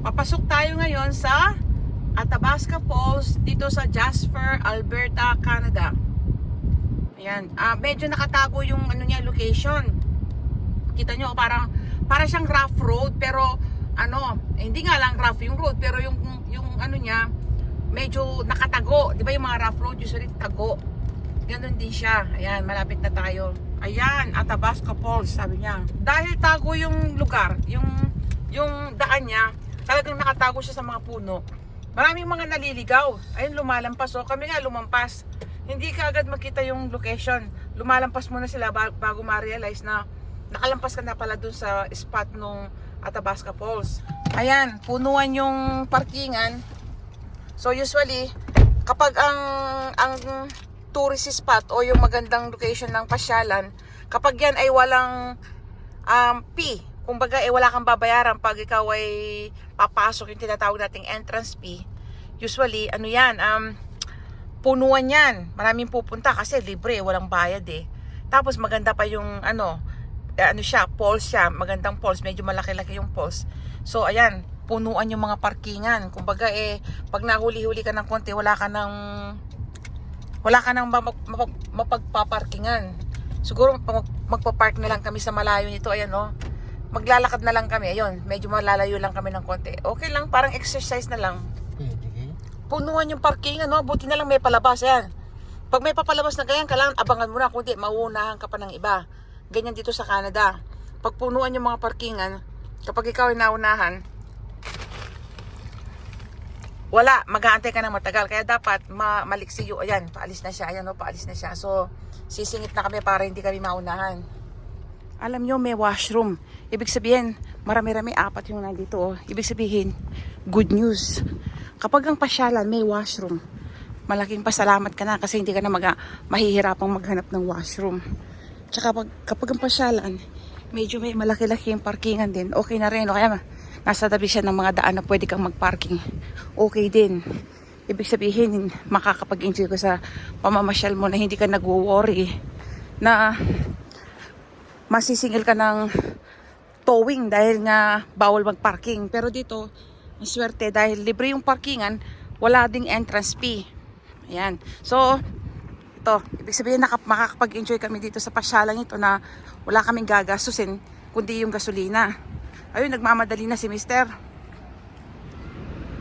Papasok tayo ngayon sa Athabasca Falls dito sa Jasper, Alberta, Canada. Ayan, medyo nakatago yung ano niya, location. Kita nyo, para siyang rough road, pero hindi nga lang rough yung road, pero yung ano niya, medyo nakatago. Di ba yung mga rough road usually tago? Ganun din siya. Ayan, malapit na tayo. Ayan, Athabasca Falls, sabi niya. Dahil tago yung lugar, yung daan niya, talagang nakatago siya sa mga puno. Maraming mga naliligaw. Ayun, lumalampas. So, kami nga lumampas. Hindi ka agad makita yung location. Lumalampas muna sila bago ma-realize na nakalampas ka na pala dun sa spot nung Athabasca Falls. Ayan, punuan yung parkingan. So usually, kapag ang tourist spot o yung magandang location ng pasyalan, kapag yan ay walang fee, kumbaga wala kang babayaran pag ikaw ay papasok, yung tinatawag nating entrance fee, usually punuan yan. Maraming pupunta kasi libre, walang bayad eh. Tapos maganda pa yung falls siya, magandang falls, medyo malaki-laki yung falls. So ayan, punuan yung mga parkingan. Kumbaga pag nahuli-huli ka ng konti, wala ka nang mapagpaparkingan. Siguro magpa-park na lang kami sa malayo nito, ayan maglalakad na lang kami, ayun, medyo malalayo lang kami ng konti. Okay lang, parang exercise na lang. Punuan yung parkingan, buti na lang may palabas, ayan. Pag may papalabas na ganyan, kailangan abangan mo na, kundi mauunahan ka pa ng iba. Ganyan dito sa Canada. Pag punuan yung mga parkingan, kapag ikaw ay naunahan, wala, mag-aantay ka ng matagal. Kaya dapat maliksiyo. Ayan, paalis na siya. Ayan, paalis na siya. So, sisingit na kami para hindi kami maunahan. Alam nyo, may washroom. Ibig sabihin, marami-rami, 4 yung nandito. Ibig sabihin, good news. Kapag ang pasyalan, may washroom, malaking pasalamat ka na kasi hindi ka na mahihirapang maghanap ng washroom. Tsaka kapag ang pasyalan, medyo may malaki-laki yung parkingan din, okay na rin. O kaya nasa tabi siya ng mga daan na pwede kang magparking. Okay din. Ibig sabihin, makakapag-enjoy ka sa pamamasyal mo na hindi ka nagwo-worry na masisingil ka ng towing dahil nga bawal magparking. Pero dito, ang swerte dahil libre yung parkingan, wala ding entrance fee. Ayan. So, ito, ibig sabihin makakapag-enjoy kami dito sa pasyalan ito na wala kaming gagastusin kundi yung gasolina. Ayun, nagmamadali na si Mister.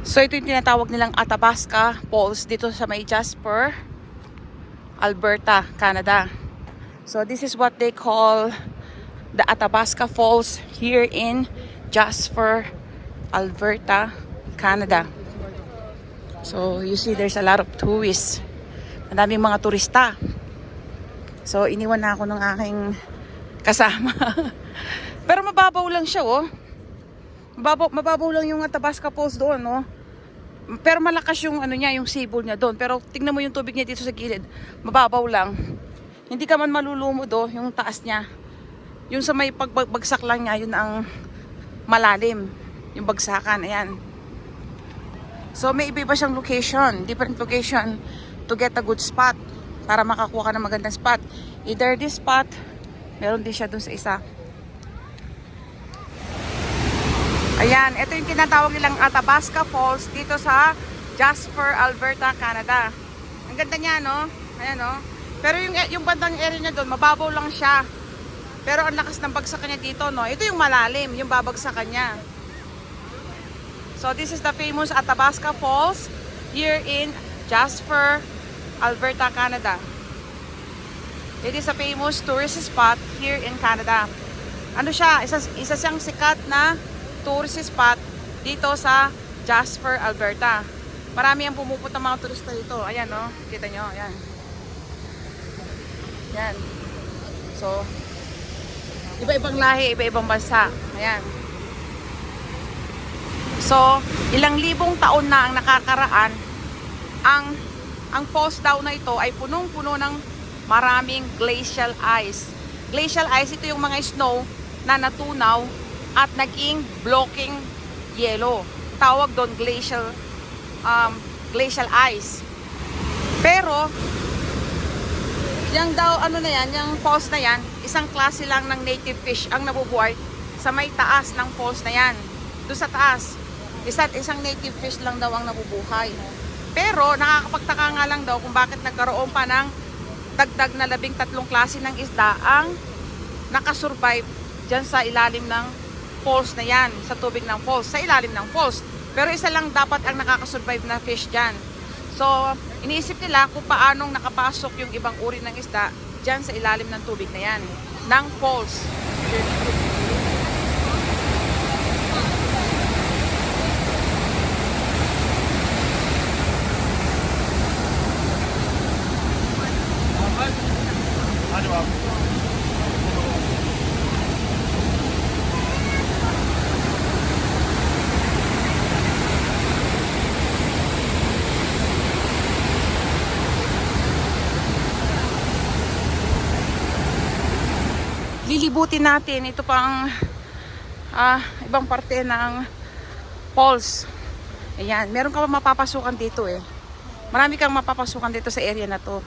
So, ito yung tinatawag nilang Athabasca Falls dito sa may Jasper, Alberta, Canada. So, this is what they call the Athabasca Falls here in Jasper, Alberta, Canada. So, you see there's a lot of tourists. Madaming mga turista. So, iniwan na ako ng aking kasama. Pero mababaw lang siya, Mababaw lang yung Athabasca Falls doon, Pero malakas yung yung sibol niya doon. Pero tingnan mo yung tubig niya dito sa gilid. Mababaw lang. Hindi ka man malulumod, yung taas niya. Yung sa may pagbagsak lang niya, yun ang malalim. Yung bagsakan, ayan. So, may iba siyang location. Different location to get a good spot. Para makakuha ka ng magandang spot. Either this spot, meron din siya dun sa isa. Ayan, ito yung tinatawag nilang Athabasca Falls dito sa Jasper, Alberta, Canada. Ang ganda niya, Ayan, Pero yung bandang area niya doon, mababaw lang siya. Pero ang lakas ng bagsakan niya dito, Ito yung malalim, yung babagsakan niya. So, this is the famous Athabasca Falls here in Jasper, Alberta, Canada. It is a famous tourist spot here in Canada. Ano siya? Isa siyang sikat na tourist spot dito sa Jasper, Alberta. Marami ang pumupunta mga turista dito. Ayan, Kita nyo, ayan. Ayan. So, iba-ibang lahi, iba-ibang bansa. Ayan. So, ilang libong taon na ang nakakaraan, ang falls daw na ito ay punong-puno ng maraming glacial ice. Glacial ice, ito yung mga snow na natunaw at naging blocking yellow. Tawag doon glacial ice. Pero, yung daw, yung falls na yan, isang klase lang ng native fish ang nabubuhay sa may taas ng falls na yan. Doon sa taas. Isang native fish lang daw ang nabubuhay. Pero nakakapagtaka nga lang daw kung bakit nagkaroon pa ng dagdag na 13 klase ng isda ang nakasurvive dyan sa ilalim ng falls na yan, sa tubig ng falls, sa ilalim ng falls. Pero isa lang dapat ang nakakasurvive na fish dyan. So, iniisip nila kung paanong nakapasok yung ibang uri ng isda dyan sa ilalim ng tubig na yan, ng falls. Lilibutin natin ito pang ibang parte ng falls. Ayan, meron ka pa mapapasukan dito eh. Marami kang mapapasukan dito sa area na to.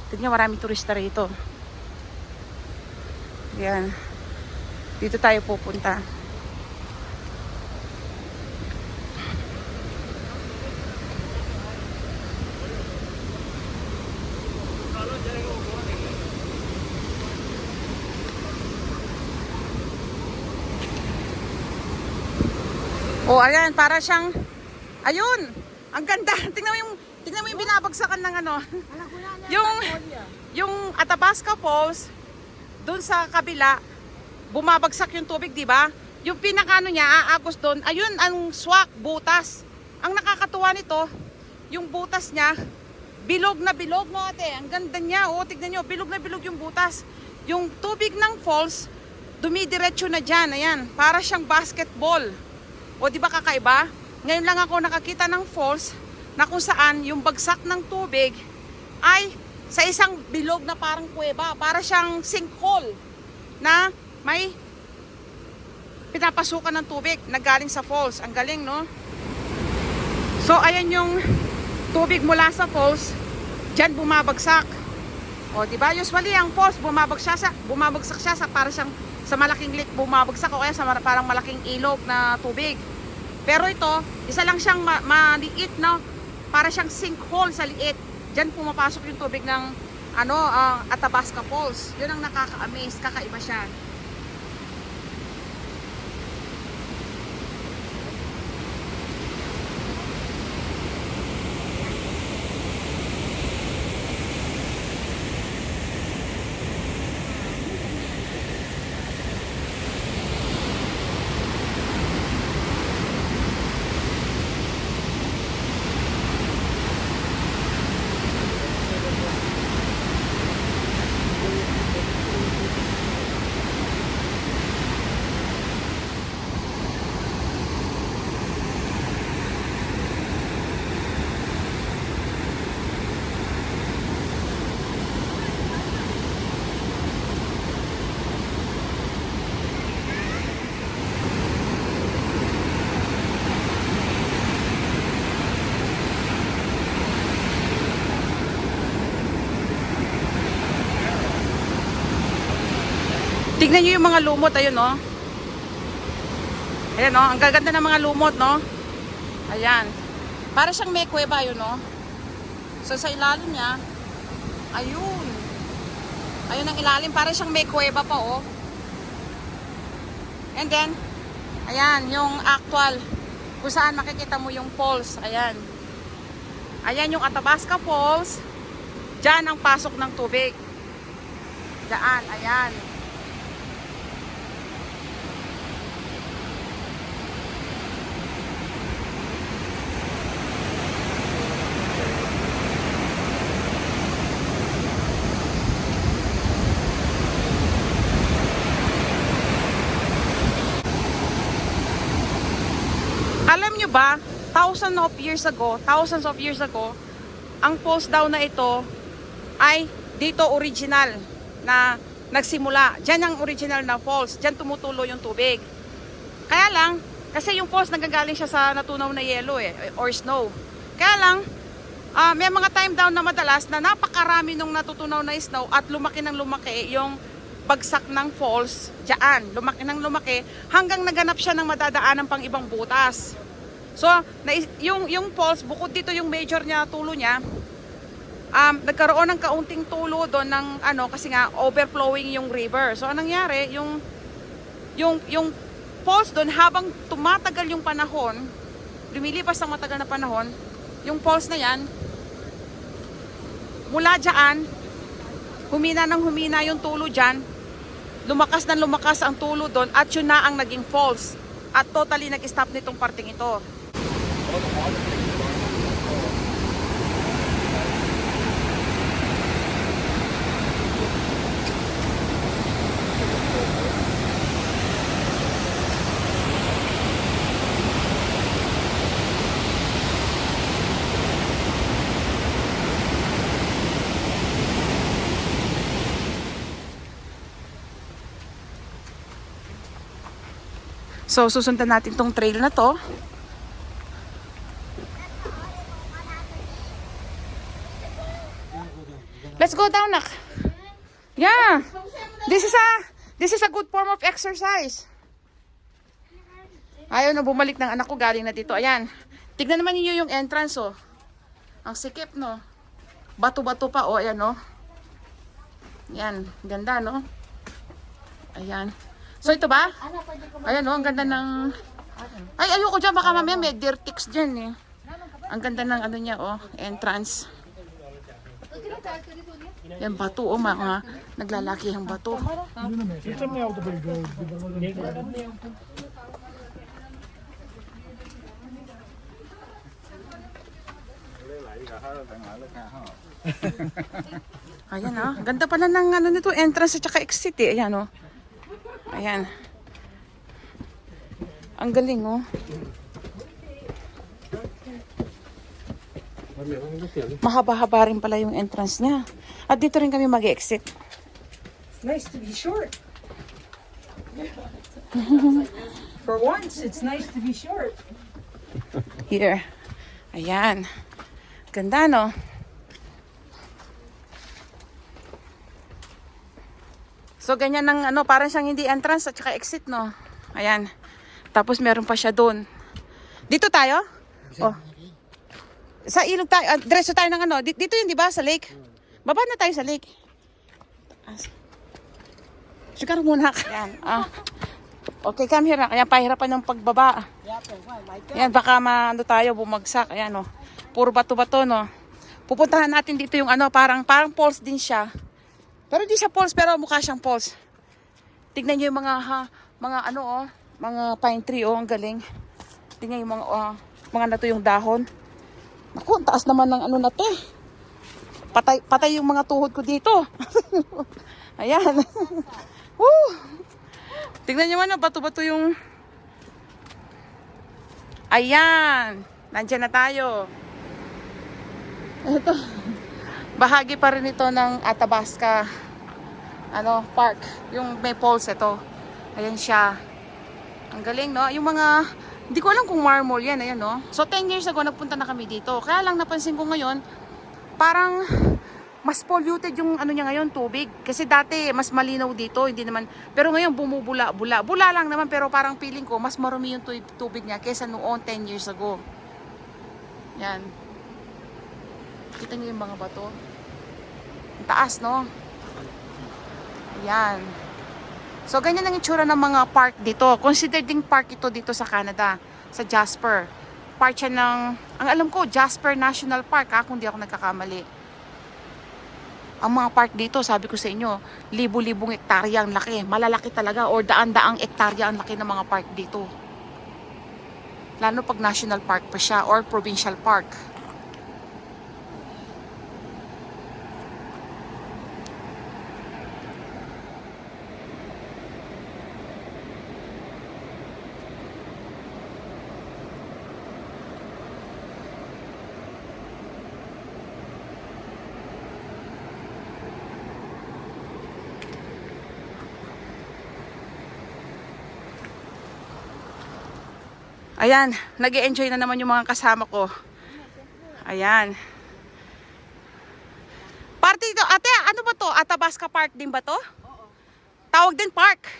Tignan, maraming turista rito. Ayan. Dito tayo pupunta. Oh, ayan, para siyang ayun. Ang ganda. Tingnan mo yung binabagsakan ng ano. yung Athabasca Falls doon sa kabila, bumabagsak yung tubig, di ba? Yung pinakano niya, aagos doon, ayun ang swak, butas. Ang nakakatuwa nito, yung butas niya, bilog na bilog, no ate? Ang ganda niya, oh, tignan niyo, bilog na bilog yung butas. Yung tubig ng falls, dumidiretso na dyan, ayan, para siyang basketball. O di ba kakaiba? Ngayon lang ako nakakita ng falls na kung saan yung bagsak ng tubig ay sa isang bilog na parang kuweba, para siyang sinkhole na may pinapasukan ng tubig na galing sa falls. Ang galing, no? So ayan yung tubig mula sa falls, diyan bumabagsak. O di ba? Usually ang falls bumabagsak siya sa para siyang sa malaking lake, bumabagsak o kaya sa parang malaking ilog na tubig. Pero ito, isa lang siyang maliit, no? Para siyang sinkhole sa liit. Diyan pumapasok yung tubig ng Athabasca Falls. Yun ang nakaka-amaze, kakaiba siya. Tignan nyo yung mga lumot, ayun, no? Ayan, no? Ang gaganda ng mga lumot, no? Ayan. Para siyang may kuweba, yun, no? So, sa ilalim niya, ayun. Ayun ang ilalim, para siyang may kuweba pa, oh. And then, ayan, yung actual, kung saan makikita mo yung falls, ayan. Ayan yung Athabasca Falls. Diyan ang pasok ng tubig. Diyan, ayan. Alam nyo ba, thousands of years ago, ang falls daw na ito ay dito original na nagsimula. Diyan ang original na falls. Diyan tumutulo yung tubig. Kaya lang, kasi yung falls nagagaling siya sa natunaw na yelo or snow. Kaya lang, may mga time down na madalas na napakarami nung natutunaw na snow at lumaki ng lumaki yung bagsak ng falls diyan. Lumaki ng lumaki hanggang naganap siya ng madadaanan pang ibang butas. So, yung falls, bukod dito yung major niya, tulo niya, nagkaroon ng kaunting tulo doon ng ano, kasi nga overflowing yung river. So, anong nangyari, yung falls doon, habang tumatagal yung panahon, lumilipas ng matagal na panahon, yung falls na yan, mula dyan, humina ng humina yung tulo dyan, lumakas na lumakas ang tulo doon, at yun na ang naging falls. At totally nag-stop nitong parting ito. So, susundan natin tong trail na to. Let's go down, nak. Yeah. This is a good form of exercise. Ayaw na bumalik ng anak ko, galing na dito. Ayan. Tignan naman niyo yung entrance, oh. Ang sikip, no. Bato-bato pa, oh. Ayan, oh. Ayan. Ganda, no. Ayan. So, ito ba? Ayan, oh. Ang ganda ng... Ay, ayoko dyan. Baka mamaya may dirtix dyan, eh. Ang ganda ng ano niya, oh. Entrance. Yan, bato, oh. Mga naglalaki ang bato. Ayan, ah. Ganda pala ng ano nito, entrance at saka exit, eh. Ayan, oh. Ayan. Ang galing, oh. Mahaba-haba rin pala yung entrance niya. At dito rin kami mag-exit. It's nice to be short. For once, it's nice to be short. Here. Ayan. Ganda, no? So, ganyan ng ano, parang siyang hindi entrance at saka exit, no? Ayan. Tapos, meron pa siya doon. Dito tayo? Oh. Sa ilog tayo. Diretso tayo ng ano. Dito yun, di ba? Sa lake. Baba na tayo sa lake. Sugar muna. Ayan. Okay, come here. Ayan, pahirapan ng pagbaba. Ayan, baka ano tayo, bumagsak. Ayan, no? Puro bato-bato, no? Pupuntahan natin dito yung ano, parang falls din siya. Pero hindi siya falls, pero mukha siyang falls. Tignan niyo yung mga ano, oh, mga pine tree, oh, ang galing. Tignan yung mga nato yung dahon. Naku, ang taas naman ng ano na to. Patay yung mga tuhod ko dito. Ayan. Woo! Tignan niyo man, bato-bato yung... Ayan. Nandiyan na tayo. Ito. Bahagi pa rin ito ng Athabasca Park. Yung may falls ito. Ayan siya. Ang galing, no? Yung mga... Hindi ko alam kung marble yan. Ayan, no? So, 10 years ago, nagpunta na kami dito. Kaya lang napansin ko ngayon, parang mas polluted yung ano niya ngayon, tubig. Kasi dati, mas malinaw dito. Hindi naman... Pero ngayon, bumubula-bula. Bula lang naman, pero parang feeling ko, mas marumi yung tubig niya kaysa noon 10 years ago. Yan. Kita niyo yung mga bato. Ang taas, no? Ayan. So, ganyan ang itsura ng mga park dito. Considered ding park ito dito sa Canada. Sa Jasper. Part siya ng, ang alam ko, Jasper National Park, kung di ako nagkakamali. Ang mga park dito, sabi ko sa inyo, libu-libong hektarya ang laki. Malalaki talaga. Or daan-daang hektarya ang laki ng mga park dito. Lalo pag national park pa siya or provincial park. Ayan, nag-e-enjoy na naman yung mga kasama ko. Ayan. Party ito. Ate, ano ba to? Athabasca Park din ba to? Oo. Tawag din park.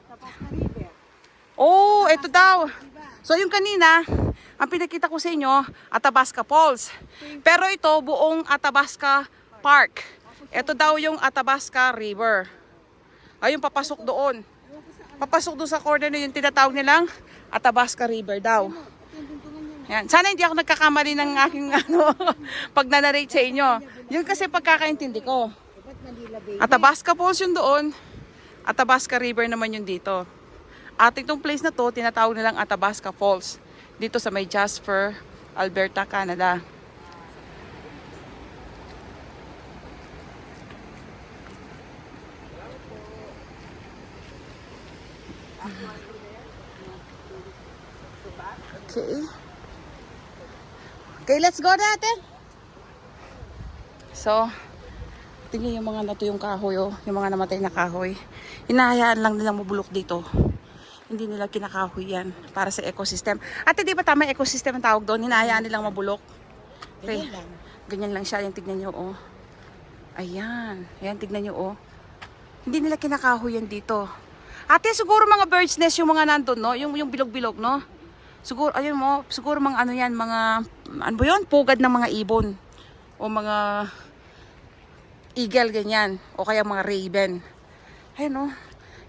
Athabasca River. Oh, ito daw. So yung kanina, Ang pinakita ko sa inyo, Athabasca Falls. Pero ito, buong Athabasca Park. Ito daw yung Athabasca River. Ayun, papasok doon. Papasok doon sa corner na yung tinatawag nilang Athabasca River daw. Yan. Sana hindi ako nagkakamali ng aking pag nanarrate sa inyo. Yun kasi pagkakaintindi ko. Athabasca Falls yung doon. Athabasca River naman yung dito. At itong place na to, tinatawag nilang Athabasca Falls. Dito sa may Jasper, Alberta, Canada. Okay. Okay, let's go natin. So, tingnan yung mga natuyong kahoy, oh, yung mga namatay na kahoy. Hinahayaan lang nilang mabulok dito. Hindi nila kinakahoy yan para sa ecosystem. Ate, di ba tama ecosystem ang tawag doon? Hinahayaan nilang mabulok. Okay. Ganyan lang siya. Yung tignan nyo, oh. Ayan. Ayan, tignan nyo, oh. Hindi nila kinakahoy yan dito. Ate, siguro mga bird's nest yung mga nandun, no? Yung bilog-bilog, no? Siguro, ayun mo, siguro mga ano yan, mga, ano ba yun? Pugad ng mga ibon. O mga eagle, ganyan. O kaya mga raven. Ayun, no?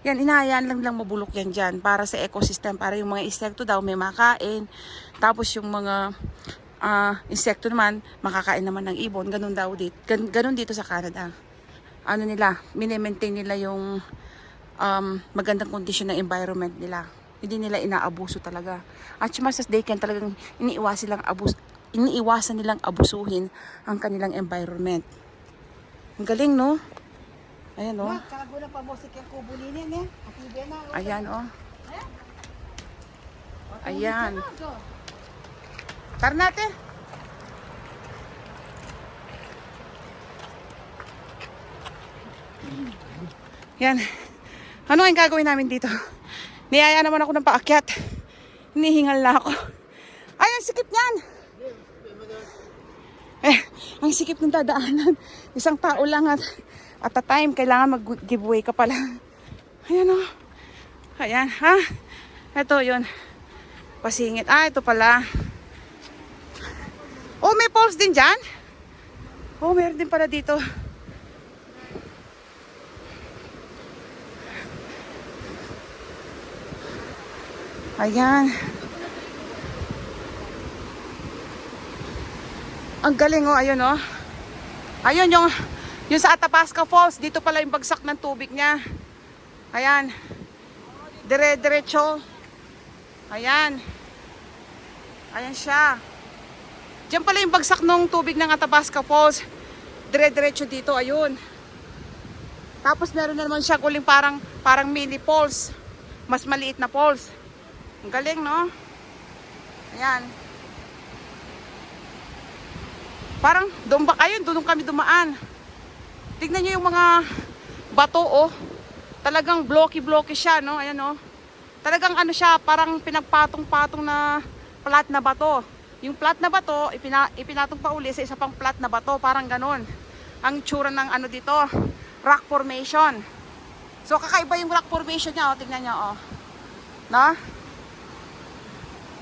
Yan, inahayaan lang mabulok yan dyan para sa ecosystem, para yung mga insekto daw may makain. Tapos yung mga insekto naman, makakain naman ng ibon. Ganun daw dito. Ganun dito sa Canada. Ano nila, mini-maintain nila yung magandang kondisyon ng environment nila. Hindi nila inaabuso talaga. At as they can, talagang iniiwasan nilang abusuhin ang kanilang environment. Ang galing, no? Ayan, oh. Ayan, oh. Ayan. Tara natin. Yan. Ano ang gagawin namin dito? Niyaya naman ako ng paakyat. Hinihingal na ako. Ay, ang sikip niyan. Ang sikip ng dadaanan. Isang tao lang at a time, kailangan mag-giveaway ka pala. Ayan, o. Ayan, ha? Ito, yun. Pasingit. Ito pala. Oh, may falls din dyan? Oh, meron din pala dito. Ayan. Ang galing, oh. Ayun, oh. Ayun, yung sa Athabasca Falls, dito pala yung bagsak ng tubig niya. Ayan. Dire-diretso. Ayan. Ayan siya. Diyan pala yung bagsak ng tubig ng Athabasca Falls. Dire-diretso dito, ayun. Tapos meron na naman siya uling parang mini falls. Mas maliit na falls. Ang galing, no? Ayan. Parang doon ba kayo? Doon kami dumaan. Tignan nyo yung mga bato, oh. Talagang blocky-blocky siya, no? Ayan, oh. Talagang ano siya, parang pinagpatong-patong na plat na bato. Yung plat na bato, ipinatong pa uli sa isa pang plat na bato. Parang ganon. Ang tsura ng ano dito, rock formation. So, kakaiba yung rock formation niya, oh. Tignan nyo, oh. No?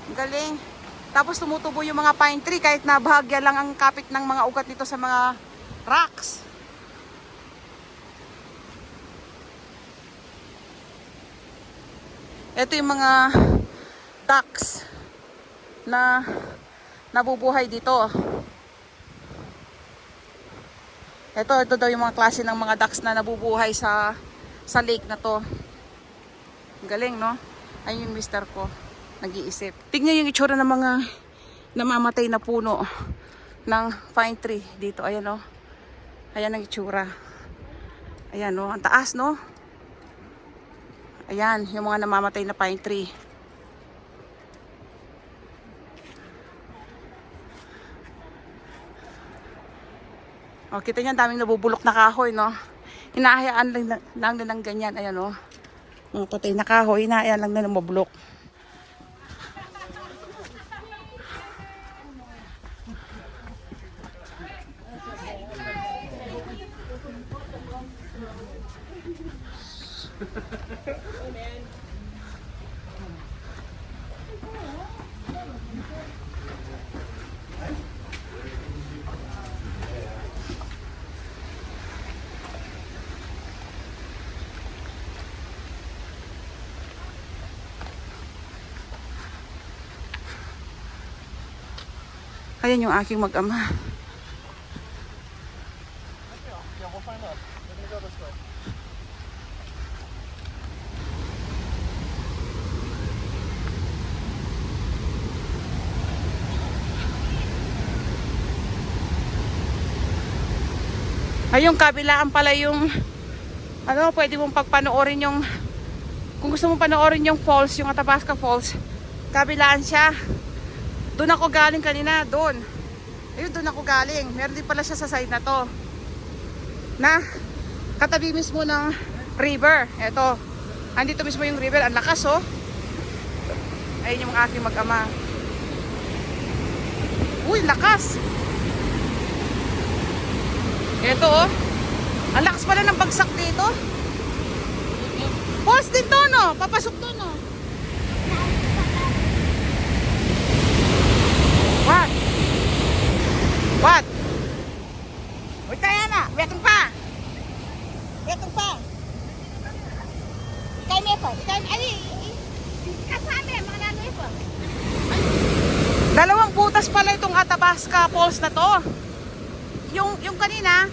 Ang galing. Tapos tumutubo yung mga pine tree kahit na bahagya lang ang kapit ng mga ugat nito sa mga rocks. Ito yung mga ducks na nabubuhay dito. Ito daw yung mga klase ng mga ducks na nabubuhay sa lake na to. Galing, no? Ayun yung mister ko, nag-iisip. Tingnan yung itsura ng mga namamatay na puno ng pine tree dito. Ayan, no? Ayan ang itsura. Ayan, no? Ang taas, no? Ayan, yung mga namamatay na pine tree. O, kita niyo, daming nabubulok na kahoy, no? Hinahayaan lang na ng ganyan. Ayan, no? Mga patay na kahoy, hinahayaan lang na ng mabulok. Ayan yung aking mag-ama. Ay, yung kabilaan pala yung ano, pwede mong pagpanoorin yung kung gusto mong panoorin yung falls, yung Athabasca Falls, kabilaan siya. Doon ako galing kanina, doon. Ayun, doon ako galing. Meron din pala siya sa side na to. Na katabi mismo ng river. Eto. Andito mismo yung river. Ang lakas, oh. Ayun yung aking mag-ama. Uy, lakas. Eto, oh. Ang lakas pala ng bagsak dito. Falls din to, no? Papasok to, no? What? What? Uy, tayo na. Betong pa. Betong pa. Ikay mo po. Ikay mo. Ay, kasama mga nanoy po. Dalawang butas pala itong Athabasca Falls na to. Yung kanina,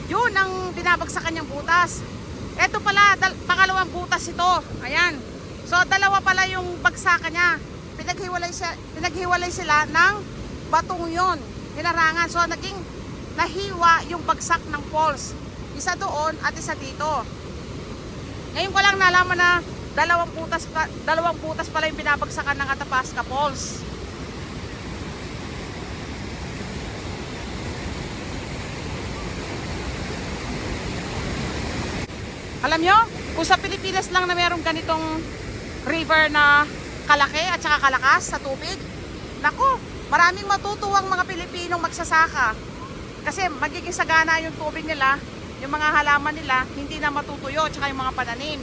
yun ang binabagsakan niyang butas. Ito pala, pangalawang butas ito. Ayan. So, dalawa pala yung bagsakan niya. Pinaghiwalay sila ng batong yun. Hinarangan. So, naging nahiwa yung bagsak ng falls. Isa doon at isa dito. Ngayon ko lang nalaman na dalawang butas pala yung binabagsakan ng Athabasca Falls. Alam nyo, kung sa Pilipinas lang na merong ganitong river na kalaki at saka kalakas sa tubig, naku, maraming matutuwang mga Pilipinong magsasaka. Kasi magiging sagana yung tubig nila, yung mga halaman nila, hindi na matutuyo, at saka yung mga pananim.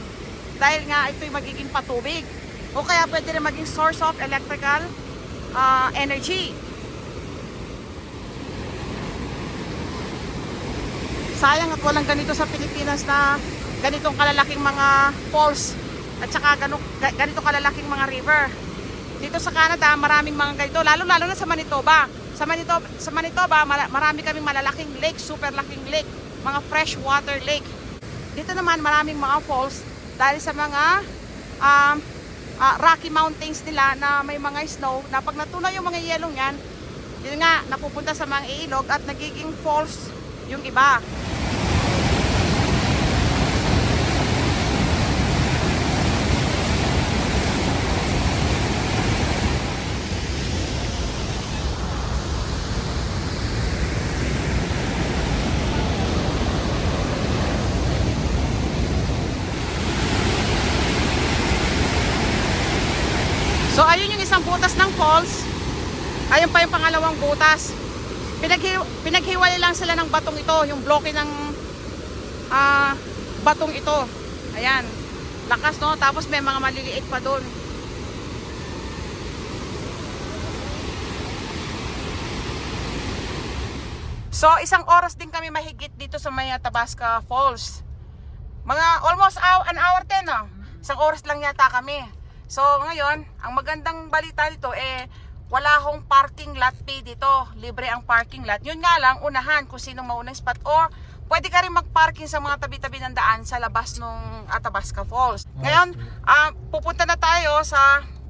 Dahil nga ito'y magiging patubig. O kaya pwede rin maging source of electrical energy. Sayang at walang ganito sa Pilipinas na ganitong kalalaking mga falls at saka ganito kalalaking mga river. Dito sa Canada, maraming mga ganito, lalo na sa Manitoba. Sa Manitoba, marami kaming malalaking lake, super laking lake, mga freshwater lake. Dito naman maraming mga falls dahil sa mga Rocky Mountains nila na may mga snow na pag natunaw yung mga yelong yan, yun nga, napupunta sa mga ilog at nagiging falls yung iba. So ayun yung isang butas ng falls. Ayun pa yung pangalawang butas. Pinaghiwalay lang sila ng batong ito, yung bloke ng batong ito. Ayan. Lakas, no? Tapos may mga maliliit pa doon. So isang oras din kami mahigit dito sa may Athabasca Falls. Mga almost an hour 10, no? Isang oras lang yata kami. So ngayon, ang magandang balita dito wala akong parking lot fee dito. Libre ang parking lot. Yun nga lang, unahan kung sinong maunang spot or pwede ka rin magparking sa mga tabi-tabi ng daan sa labas ng Athabasca Falls. Ngayon, pupunta na tayo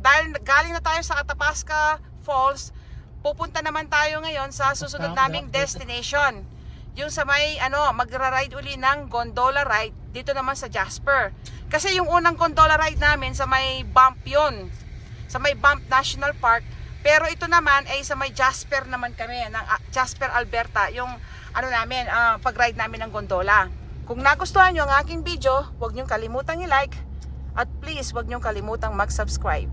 dahil galing na tayo sa Athabasca Falls, pupunta naman tayo ngayon sa susunod naming destination. Yung sa may magra-ride uli ng gondola ride dito naman sa Jasper. Kasi yung unang gondola ride namin sa may Banff yun. Sa may Banff National Park. Pero ito naman ay sa may Jasper naman kami, ng Jasper, Alberta. Yung pag-ride namin ng gondola. Kung nagustuhan nyo ang aking video, huwag nyo kalimutang i-like. At please, huwag nyo kalimutang mag-subscribe.